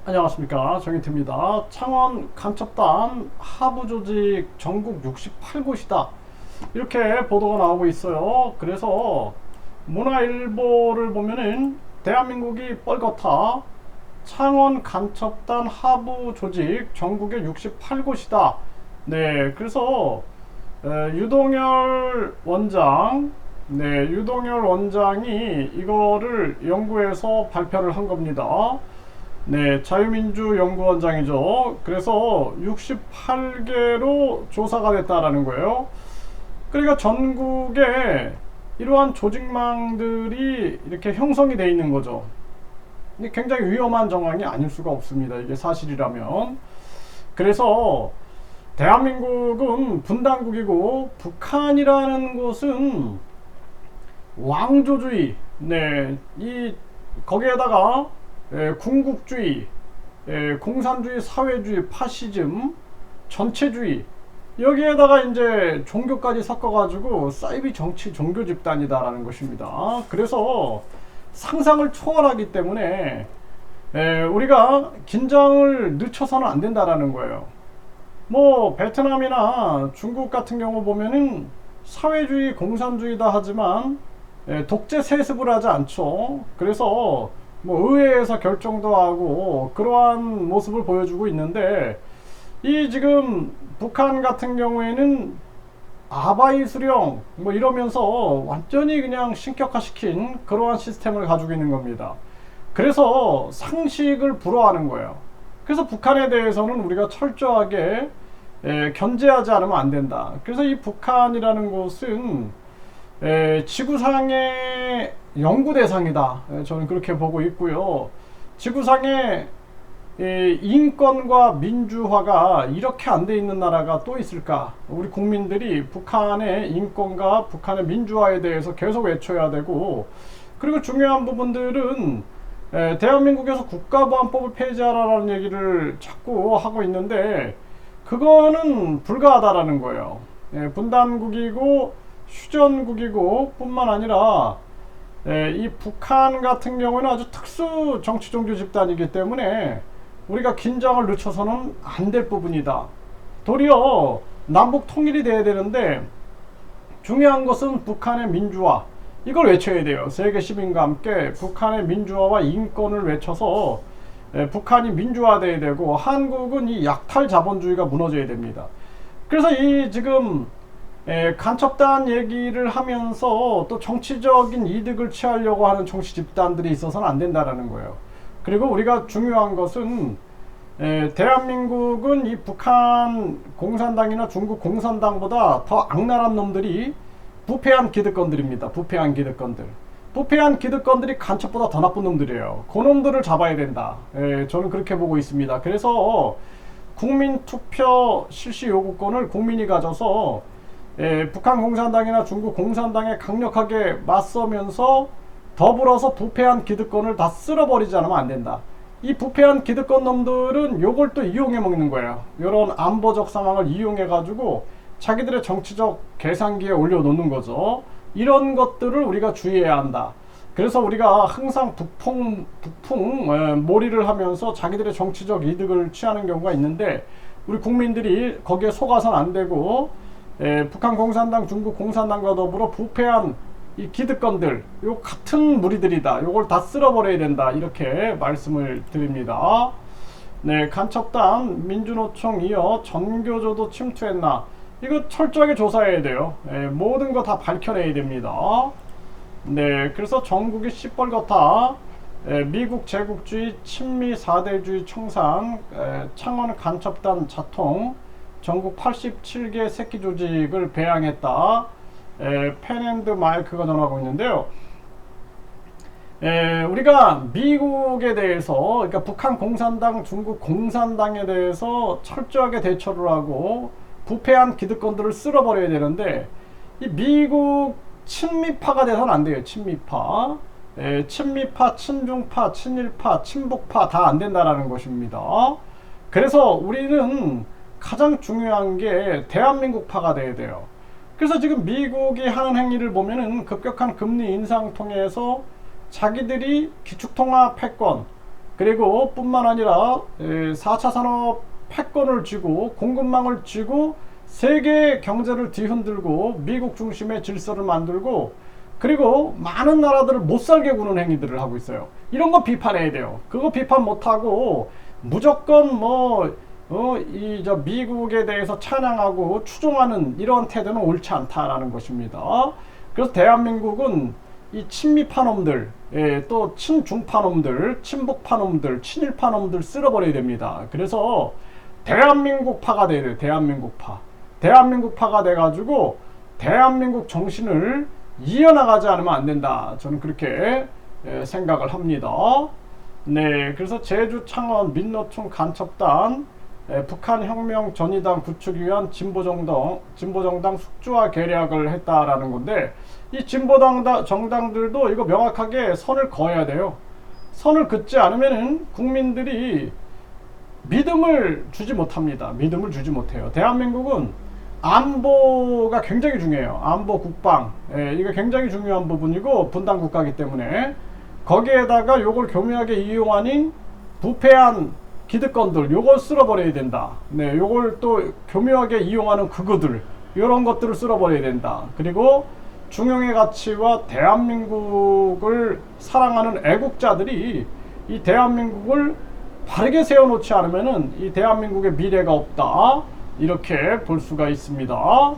안녕하십니까, 정인태입니다. 창원 간첩단 하부 조직 전국 68곳이다, 이렇게 보도가 나오고 있어요. 그래서 문화일보를 보면은 대한민국이 뻘겋다, 창원 간첩단 하부 조직 전국에 68곳이다. 네, 그래서 유동열 원장, 네, 유동열 원장이 이거를 연구해서 발표를 한 겁니다. 네, 자유민주연구원장이죠. 그래서 68개로 조사가 됐다라는 거예요. 그러니까 전국에 이러한 조직망들이 이렇게 형성이 돼 있는 거죠. 근데 굉장히 위험한 정황이 아닐 수가 없습니다, 이게 사실이라면. 그래서 대한민국은 분단국이고 북한이라는 곳은 왕조주의, 네, 거기에다가 군국주의, 공산주의, 사회주의, 파시즘, 전체주의, 여기에다가 이제 종교까지 섞어가지고 사이비 정치 종교 집단이다라는 것입니다. 그래서 상상을 초월하기 때문에 우리가 긴장을 늦춰서는 안 된다라는 거예요. 뭐 베트남이나 중국 같은 경우 보면은 사회주의, 공산주의다 하지만 독재 세습을 하지 않죠. 그래서 뭐 의회에서 결정도 하고 그러한 모습을 보여주고 있는데, 이 지금 북한 같은 경우에는 아바이 수령 뭐 이러면서 완전히 그냥 신격화시킨 그러한 시스템을 가지고 있는 겁니다. 그래서 상식을 불허하는 거예요. 그래서 북한에 대해서는 우리가 철저하게 견제하지 않으면 안 된다. 그래서 이 북한이라는 곳은 지구상의 연구 대상이다, 저는 그렇게 보고 있고요. 지구상에 인권과 민주화가 이렇게 안 돼 있는 나라가 또 있을까? 우리 국민들이 북한의 인권과 북한의 민주화에 대해서 계속 외쳐야 되고, 그리고 중요한 부분들은 대한민국에서 국가보안법을 폐지하라는 얘기를 자꾸 하고 있는데, 그거는 불가하다라는 거예요. 분단국이고 휴전국이고 뿐만 아니라 이 북한 같은 경우는 아주 특수 정치 종교 집단이기 때문에 우리가 긴장을 늦춰서는 안 될 부분이다. 도리어 남북 통일이 돼야 되는데 중요한 것은 북한의 민주화, 이걸 외쳐야 돼요. 세계 시민과 함께 북한의 민주화와 인권을 외쳐서 북한이 민주화돼야 되고, 한국은 이 약탈 자본주의가 무너져야 됩니다. 그래서 이 지금 간첩단 얘기를 하면서 또 정치적인 이득을 취하려고 하는 정치 집단들이 있어서는 안 된다라는 거예요. 그리고 우리가 중요한 것은 대한민국은 이 북한 공산당이나 중국 공산당보다 더 악랄한 놈들이 부패한 기득권들입니다. 부패한 기득권들. 부패한 기득권들이 간첩보다 더 나쁜 놈들이에요. 그 놈들을 잡아야 된다. 저는 그렇게 보고 있습니다. 그래서 국민투표 실시 요구권을 국민이 가져서 북한 공산당이나 중국 공산당에 강력하게 맞서면서 더불어서 부패한 기득권을 다 쓸어버리지 않으면 안 된다. 이 부패한 기득권 놈들은 요걸 또 이용해 먹는 거예요. 이런 안보적 상황을 이용해 가지고 자기들의 정치적 계산기에 올려놓는 거죠. 이런 것들을 우리가 주의해야 한다. 그래서 우리가 항상 북풍 몰이를 하면서 자기들의 정치적 이득을 취하는 경우가 있는데, 우리 국민들이 거기에 속아서는 안 되고 북한 공산당, 중국 공산당과 더불어 부패한 이 기득권들, 요 같은 무리들이다, 요걸 다 쓸어버려야 된다, 이렇게 말씀을 드립니다. 네, 간첩단 민주노총 이어 전교조도 침투했나, 이거 철저하게 조사해야 돼요. 모든 거 다 밝혀내야 됩니다. 네, 그래서 전국이 시뻘겋다, 미국 제국주의 친미 4대주의 청산, 창원 간첩단 자통, 전국 87개 새끼 조직을 배양했다. 펜앤드 마이크가 전하고 있는데요. 우리가 미국에 대해서, 그러니까 북한 공산당, 중국 공산당에 대해서 철저하게 대처를 하고 부패한 기득권들을 쓸어버려야 되는데, 이 미국 친미파가 돼서는 안 돼요. 친미파. 친미파, 친중파, 친일파, 친북파 다 안 된다라는 것입니다. 그래서 우리는 가장 중요한 게 대한민국파가 돼야 돼요. 그래서 지금 미국이 하는 행위를 보면은 급격한 금리 인상 통해서 자기들이 기축통화 패권, 그리고 뿐만 아니라 4차 산업 패권을 쥐고 공급망을 쥐고 세계 경제를 뒤흔들고 미국 중심의 질서를 만들고 그리고 많은 나라들을 못살게 구는 행위들을 하고 있어요. 이런 거 비판해야 돼요. 그거 비판 못하고 무조건 미국에 대해서 찬양하고 추종하는 이런 태도는 옳지 않다라는 것입니다. 그래서 대한민국은 이 친미파놈들, 또 친중파놈들, 친북파놈들, 친일파놈들 쓸어버려야 됩니다. 그래서 대한민국파가 돼야 돼요. 대한민국파가 돼가지고 대한민국 정신을 이어나가지 않으면 안 된다. 저는 그렇게 생각을 합니다. 네, 그래서 제주 창원 민노총 간첩단 북한 혁명 전위당 구축을 위한 진보정당 숙주화 계략을 했다라는 건데, 이 정당들도 이거 명확하게 선을 그어야 돼요. 선을 긋지 않으면은 국민들이 믿음을 주지 못합니다. 믿음을 주지 못해요. 대한민국은 안보가 굉장히 중요해요. 안보, 국방, 이거 굉장히 중요한 부분이고 분단 국가이기 때문에 거기에다가 요걸 교묘하게 이용하는 부패한 기득권들, 요걸 쓸어버려야 된다. 네, 요걸 또 교묘하게 이용하는 극우들, 요런 것들을 쓸어버려야 된다. 그리고 중용의 가치와 대한민국을 사랑하는 애국자들이 이 대한민국을 바르게 세워놓지 않으면은 이 대한민국의 미래가 없다. 이렇게 볼 수가 있습니다.